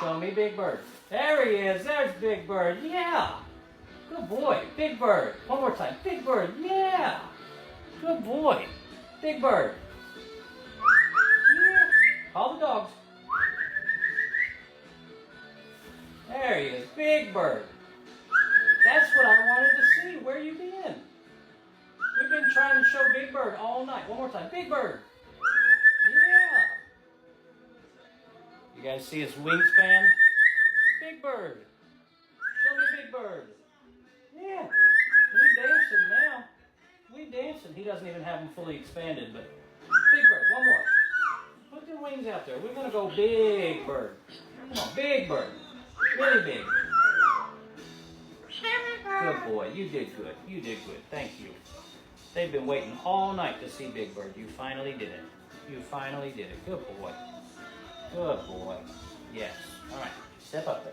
Show me Big Bird. There he is. There's Big Bird. Yeah. Good boy. Big Bird. One more time. Big Bird. Yeah. Good boy. Big Bird. Yeah. Call the dogs. There he is. Big Bird. That's what I wanted to see. Where you been? We've been trying to show Big Bird all night. One more time. Big Bird. Yeah. You guys see his wingspan? Big Bird. Show me Big Bird. Yeah. We dancing now. We dancing. He doesn't even have them fully expanded, but Big Bird. One more. Put your wings out there. We're going to go Big Bird. Come on. Big Bird. Really big. Good boy. You did good. You did good. Thank you. They've been waiting all night to see Big Bird. You finally did it. You finally did it. Good boy. Good boy. Yes. All right. Step up there.